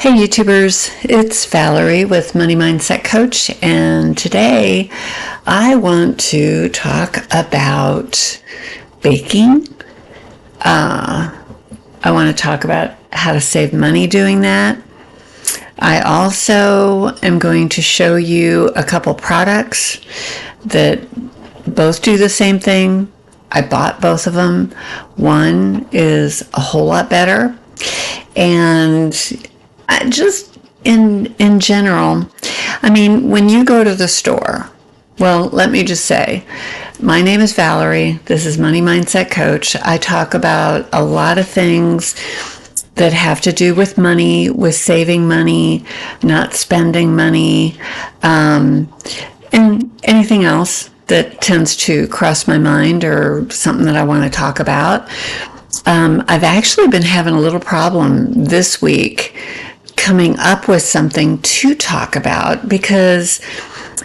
Hey YouTubers, it's Valerie with Money Mindset Coach, and today I want to talk about baking. I want to talk about how to save money doing that. I also am going to show you a couple products that both do the same thing. I bought both of them. One is a whole lot better, and just in general, I mean, when you go to the store, well, let me just say, my name is Valerie. This is Money Mindset Coach. I talk about a lot of things that have to do with money, with saving money, not spending money, and anything else that tends to cross my mind or something that I want to talk about. I've actually been having a little problem this week coming up with something to talk about because,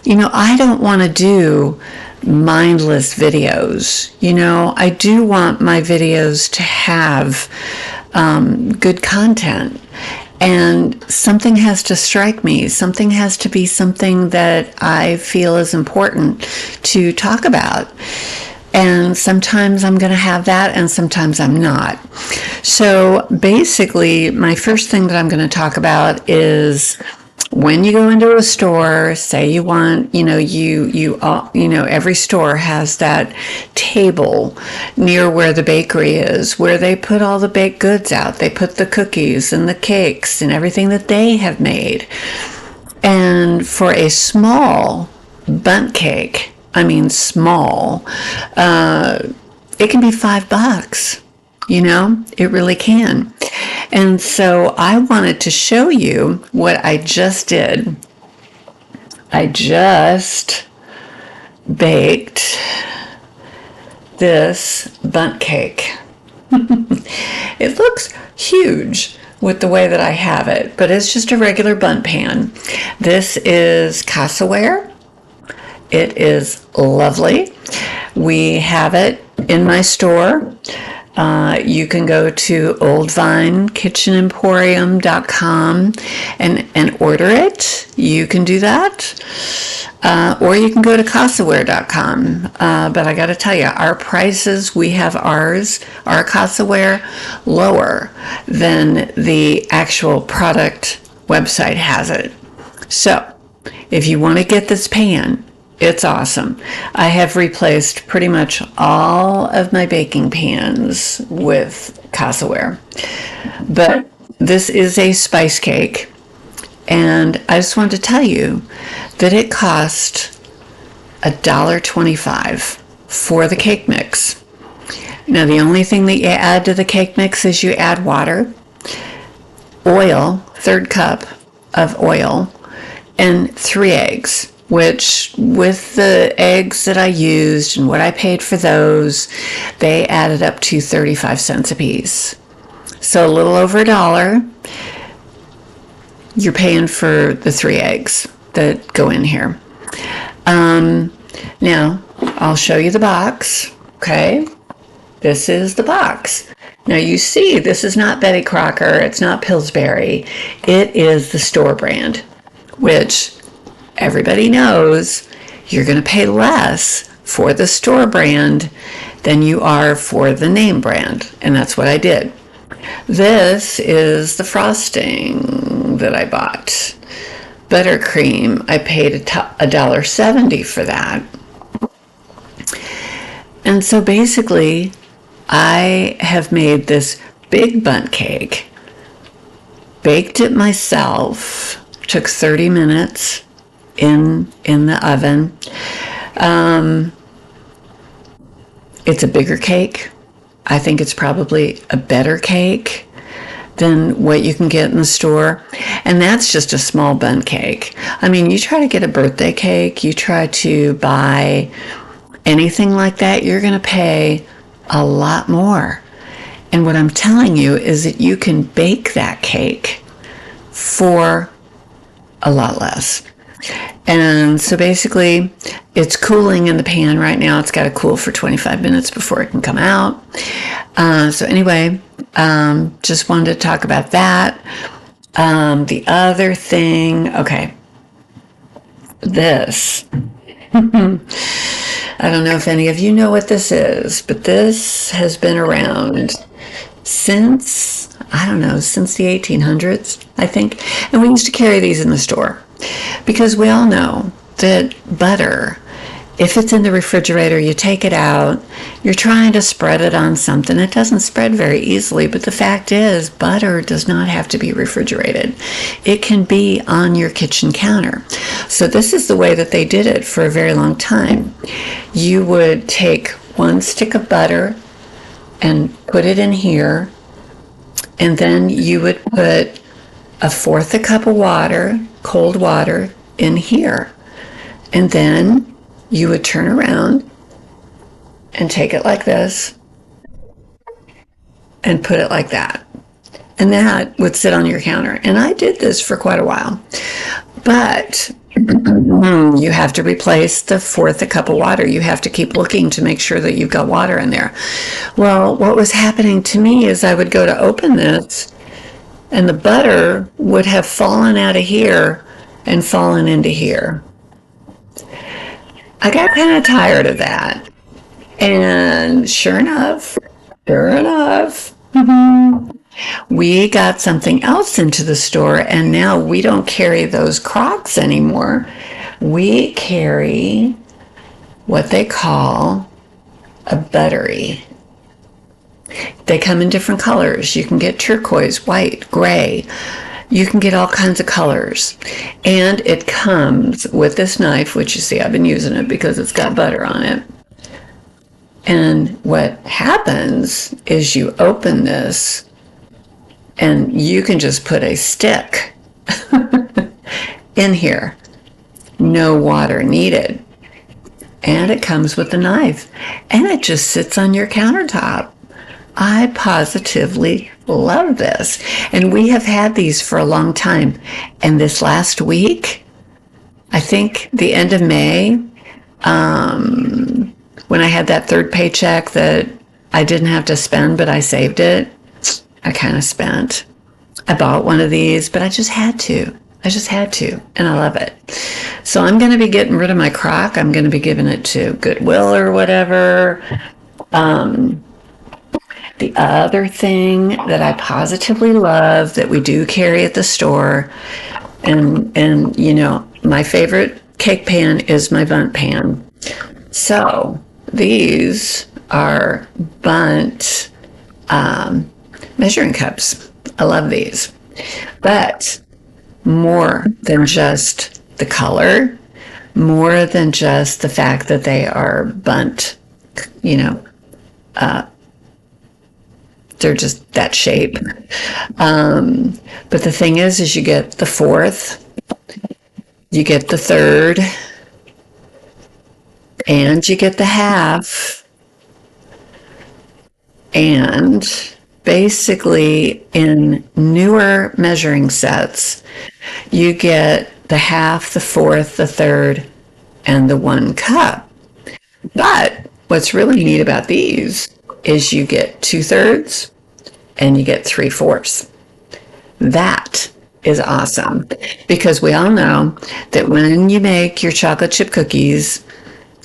I don't want to do mindless videos. I do want my videos to have good content, and something has to strike me. Something has to be something that I feel is important to talk about. And sometimes I'm going to have that, and sometimes I'm not. So basically, my first thing that I'm going to talk about is when you go into a store, say you want, every store has that table near where the bakery is, where they put all the baked goods out. They put the cookies and the cakes and everything that they have made. And for a small bundt cake, small, it can be $5. It really can. And so I wanted to show you what I just did. I just baked this bundt cake. It looks huge with the way that I have it, but it's just a regular bundt pan. This is Casaware. It is lovely. We have it in my store. You can go to oldvinekitchenemporium.com and order it. You can do that. Or you can go to Casaware.com. But I got to tell you, our prices, we have our Casaware, lower than the actual product website has it. So if you want to get this pan, it's awesome. I have replaced pretty much all of my baking pans with Casaware. But this is a spice cake, and I just wanted to tell you that it cost $1.25 for the cake mix. Now, the only thing that you add to the cake mix is you add water, oil, 1/3 cup of oil, and 3 eggs. Which, with the eggs that I used and what I paid for those, they added up to 35 cents a piece. So a little over $1 you're paying for the 3 eggs that go in here. Now, I'll show you the box, okay? This is the box. Now, you see, this is not Betty Crocker. It's not Pillsbury. It is the store brand, which everybody knows you're going to pay less for the store brand than you are for the name brand. And that's what I did. This is the frosting that I bought. Buttercream, I paid $1.70 for that. And so basically, I have made this big bundt cake, baked it myself, took 30 minutes in the oven. It's a bigger cake. I think it's probably a better cake than what you can get in the store. And that's just a small bundt cake. You try to get a birthday cake, you try to buy anything like that, you're going to pay a lot more. And what I'm telling you is that you can bake that cake for a lot less. And so basically, it's cooling in the pan right now. It's got to cool for 25 minutes before it can come out. So anyway, just wanted to talk about that. The other thing, okay, this. I don't know if any of you know what this is, but this has been around since, I don't know, since the 1800s, I think. And we used to carry these in the store because we all know that butter, if it's in the refrigerator, you take it out, you're trying to spread it on something. It doesn't spread very easily, but the fact is, butter does not have to be refrigerated. It can be on your kitchen counter. So this is the way that they did it for a very long time. You would take one stick of butter and put it in here, and then you would put a fourth a cup of water, cold water, in here. And then you would turn around and take it like this and put it like that. And that would sit on your counter. And I did this for quite a while. But you have to replace the fourth a cup of water. You have to keep looking to make sure that you've got water in there. Well, what was happening to me is I would go to open this and the butter would have fallen out of here and fallen into here. I got kind of tired of that. And sure enough, we got something else into the store, and now we don't carry those Crocs anymore. We carry what they call a Buttery. They come in different colors. You can get turquoise, white, gray. You can get all kinds of colors. And it comes with this knife, which you see I've been using it because it's got butter on it. And what happens is you open this and you can just put a stick in here. No water needed. And it comes with a knife. And it just sits on your countertop. I positively love this. And we have had these for a long time. And this last week, I think the end of May, when I had that third paycheck that I didn't have to spend, but I saved it, I kind of spent. I bought one of these, but I just had to. And I love it. So I'm going to be getting rid of my Croc. I'm going to be giving it to Goodwill or whatever. The other thing that I positively love that we do carry at the store, and you know, my favorite cake pan is my Bundt pan. So these are Bundt measuring cups. I love these. But more than just the color, more than just the fact that they are Bundt, you know, they're just that shape. But the thing is you get the fourth, you get the third, and you get the half. And basically in newer measuring sets, you get the half, the fourth, the third, and the 1 cup. But what's really neat about these is you get 2/3 and you get 3/4. That is awesome because we all know that when you make your chocolate chip cookies,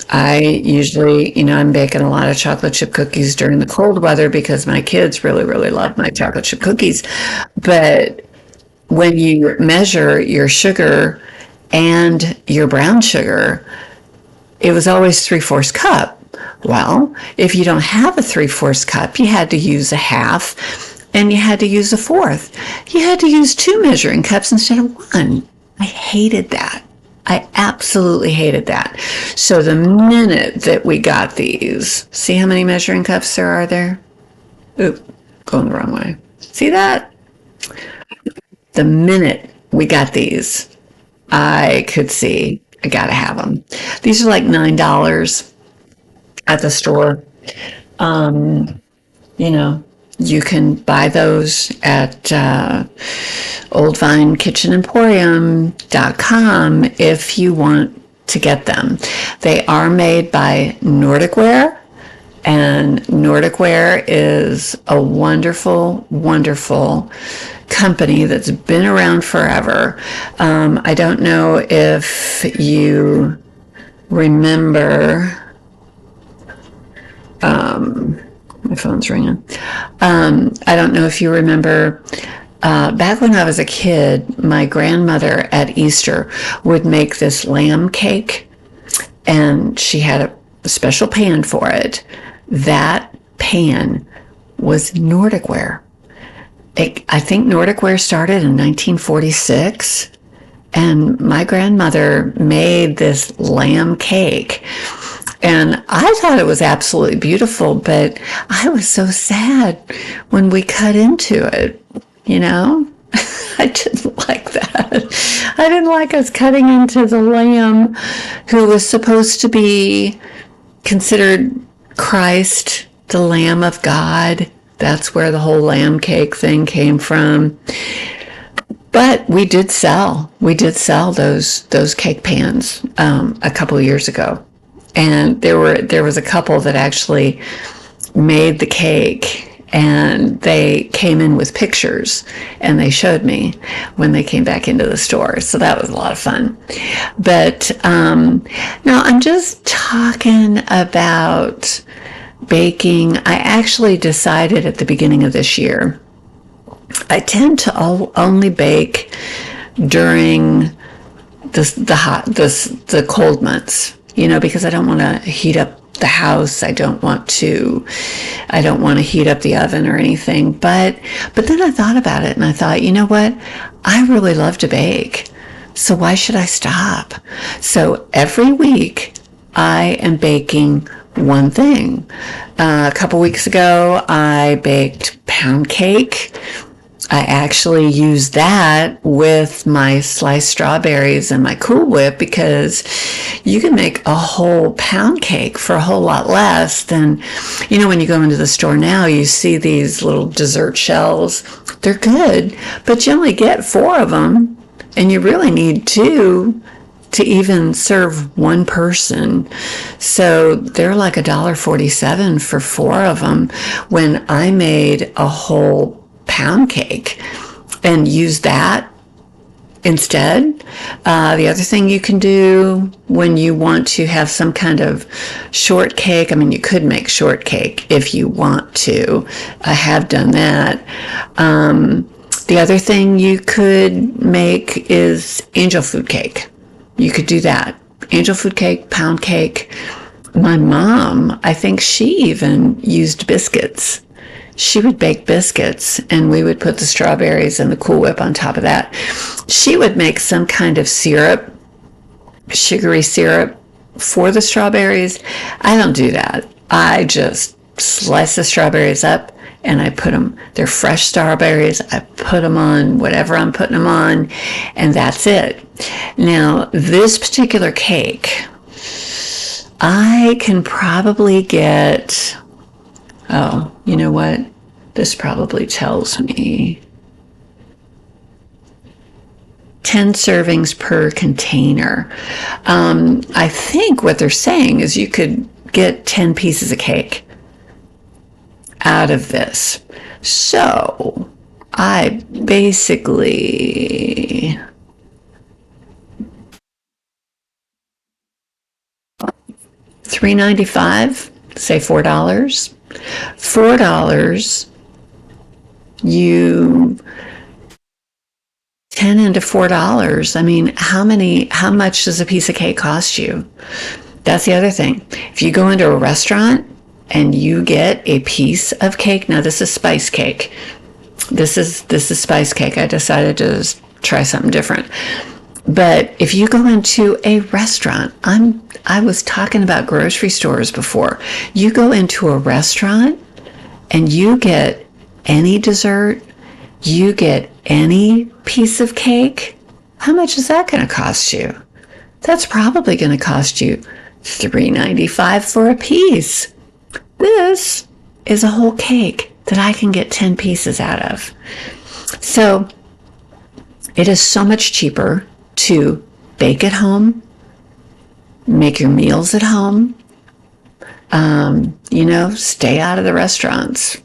I usually, I'm baking a lot of chocolate chip cookies during the cold weather because my kids really, really love my chocolate chip cookies. But when you measure your sugar and your brown sugar, it was always 3/4 cup. Well, if you don't have a 3/4 cup, you had to use a half and you had to use a fourth. You had to use 2 measuring cups instead of 1. I hated that. I absolutely hated that. So the minute that we got these, see how many measuring cups there are there? Oop, going the wrong way. See that? The minute we got these, I could see I gotta have them. These are like $9 at the store. You can buy those at oldvinekitchenemporium.com if you want to get them. They are made by Nordic Ware, and Nordic Ware is a wonderful, wonderful company that's been around forever. I don't know if you remember. My phone's ringing. I don't know if you remember. Back when I was a kid, my grandmother at Easter would make this lamb cake, and she had a special pan for it. That pan was Nordic Ware. I think Nordic Ware started in 1946, and my grandmother made this lamb cake. And I thought it was absolutely beautiful, but I was so sad when we cut into it, you know? I didn't like that. I didn't like us cutting into the lamb who was supposed to be considered Christ, the Lamb of God. That's where the whole lamb cake thing came from. But we did sell those cake pans a couple of years ago. And there was a couple that actually made the cake, and they came in with pictures and they showed me when they came back into the store. So that was a lot of fun. But now I'm just talking about baking. I actually decided at the beginning of this year, I tend to only bake during the cold months, you know, because I don't want to heat up the house. I don't want to heat up the oven or anything. But then I thought about it, and I thought, you know what? I really love to bake. So why should I stop? So every week I am baking one thing. A couple weeks ago, I baked pound cake. I actually used that with my sliced strawberries and my Cool Whip, because you can make a whole pound cake for a whole lot less than, you know, when you go into the store now, you see these little dessert shells. They're good, but you only get 4 of them, and you really need 2 to even serve one person. So they're like $1.47 for 4 of them, when I made a whole pound cake and use that instead. The other thing you can do when you want to have some kind of shortcake, I mean, you could make shortcake if you want to. I have done that. The other thing you could make is angel food cake. You could do that. Angel food cake, pound cake. My mom, I think she even used biscuits. She would bake biscuits, and we would put the strawberries and the Cool Whip on top of that. She would make some kind of syrup, sugary syrup for the strawberries. I don't do that. I just slice the strawberries up, and I put them, they're fresh strawberries, I put them on whatever I'm putting them on, and that's it. Now, this particular cake, I can probably get, oh, you know what? This probably tells me 10 servings per container. I think what they're saying is you could get 10 pieces of cake out of this. So I basically $3.95, say $4. $4, you 10 into $4. I mean, how much does a piece of cake cost you? That's the other thing. If you go into a restaurant and you get a piece of cake, now this is spice cake. This is spice cake. I decided to try something different. But if you go into a restaurant, I was talking about grocery stores before. You go into a restaurant and you get any dessert, you get any piece of cake, how much is that going to cost you? That's probably going to cost you $3.95 for a piece. This is a whole cake that I can get 10 pieces out of. So it is so much cheaper to bake at home, make your meals at home, stay out of the restaurants,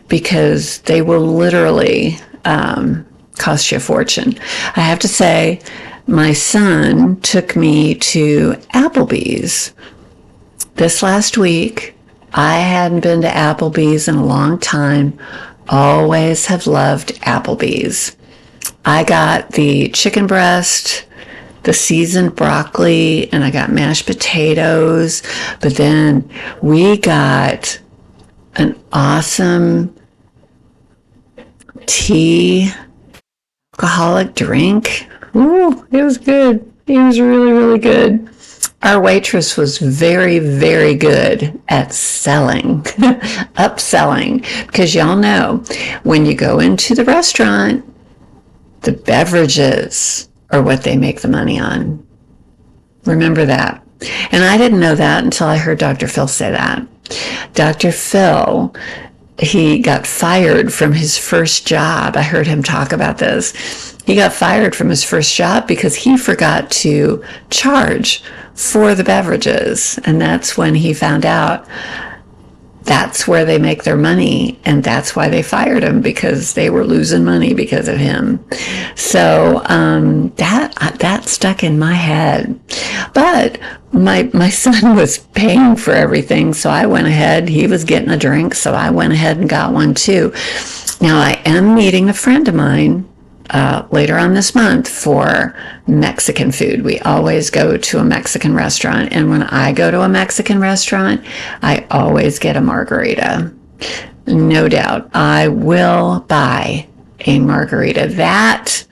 because they will literally cost you a fortune. I have to say, my son took me to Applebee's this last week. I hadn't been to Applebee's in a long time. Always have loved Applebee's. I got the chicken breast, the seasoned broccoli, and I got mashed potatoes. But then we got an awesome tea, alcoholic drink. Ooh, it was good. It was really, really good. Our waitress was very, very good at selling, upselling, because y'all know when you go into the restaurant, the beverages are what they make the money on. Remember that. And I didn't know that until I heard Dr. Phil say that. Dr. Phil, he got fired from his first job. I heard him talk about this. He got fired from his first job because he forgot to charge for the beverages. And that's when he found out that's where they make their money. And that's why they fired him, because they were losing money because of him. So that stuck in my head. But my son was paying for everything, so I went ahead. He was getting a drink, so I went ahead and got one too. Now, I am meeting a friend of mine later on this month for Mexican food. We always go to a Mexican restaurant, and when I go to a Mexican restaurant, I always get a margarita. No doubt, I will buy a margarita. That,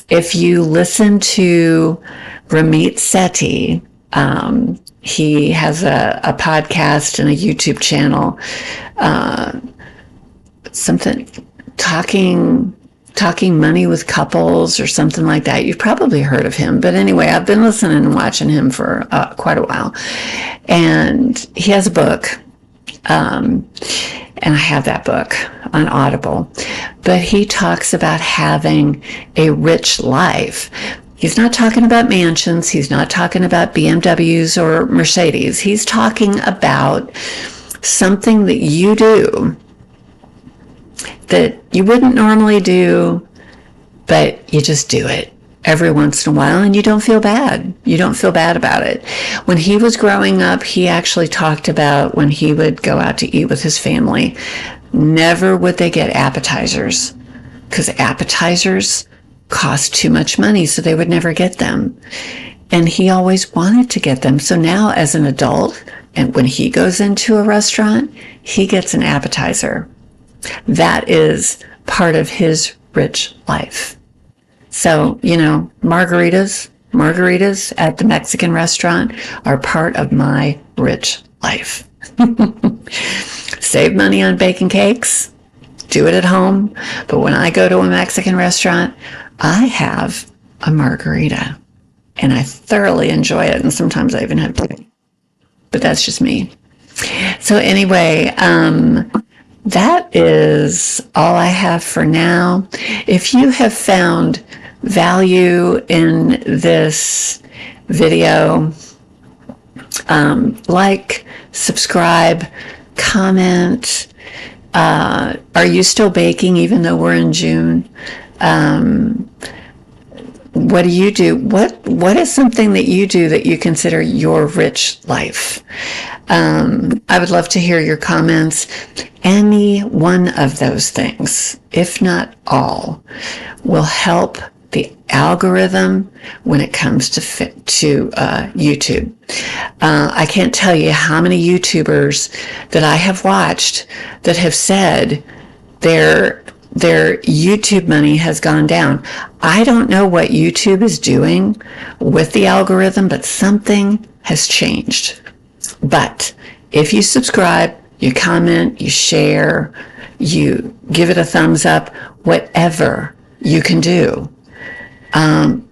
if you listen to Ramit Sethi, he has a podcast and a YouTube channel, something talking money with couples or something like that. You've probably heard of him. But anyway, I've been listening and watching him for quite a while. And he has a book. And I have that book on Audible. But he talks about having a rich life. He's not talking about mansions. He's not talking about BMWs or Mercedes. He's talking about something that you do that you wouldn't normally do, but you just do it every once in a while, and you don't feel bad. You don't feel bad about it. When he was growing up, he actually talked about when he would go out to eat with his family, never would they get appetizers, because appetizers cost too much money, so they would never get them. And he always wanted to get them. So now as an adult, and when he goes into a restaurant, he gets an appetizer. That is part of his rich life. So, margaritas at the Mexican restaurant are part of my rich life. Save money on baking cakes, do it at home. But when I go to a Mexican restaurant, I have a margarita and I thoroughly enjoy it. And sometimes I even have pudding, but that's just me. So anyway, that is all I have for now. If you have found value in this video, like, subscribe, comment. Are you still baking even though we're in June? What do you do? What is something that you do that you consider your rich life? I would love to hear your comments. Any one of those things, if not all, will help the algorithm when it comes to YouTube. I can't tell you how many YouTubers that I have watched that have said their YouTube money has gone down. I don't know what YouTube is doing with the algorithm, but something has changed. But if you subscribe, you comment, you share, you give it a thumbs up, whatever you can do,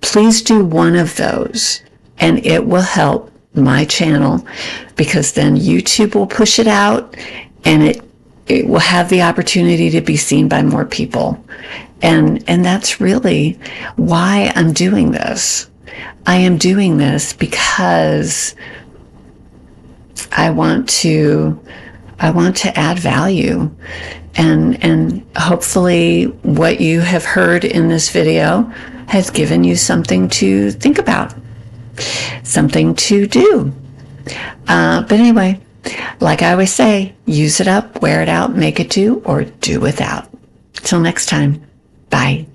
please do one of those, and it will help my channel, because then YouTube will push it out and it will have the opportunity to be seen by more people. And that's really why I'm doing this. I am doing this because I want to add value And hopefully what you have heard in this video has given you something to think about, something to do. But anyway, like I always say, use it up, wear it out, make it do, or do without. Till next time, bye.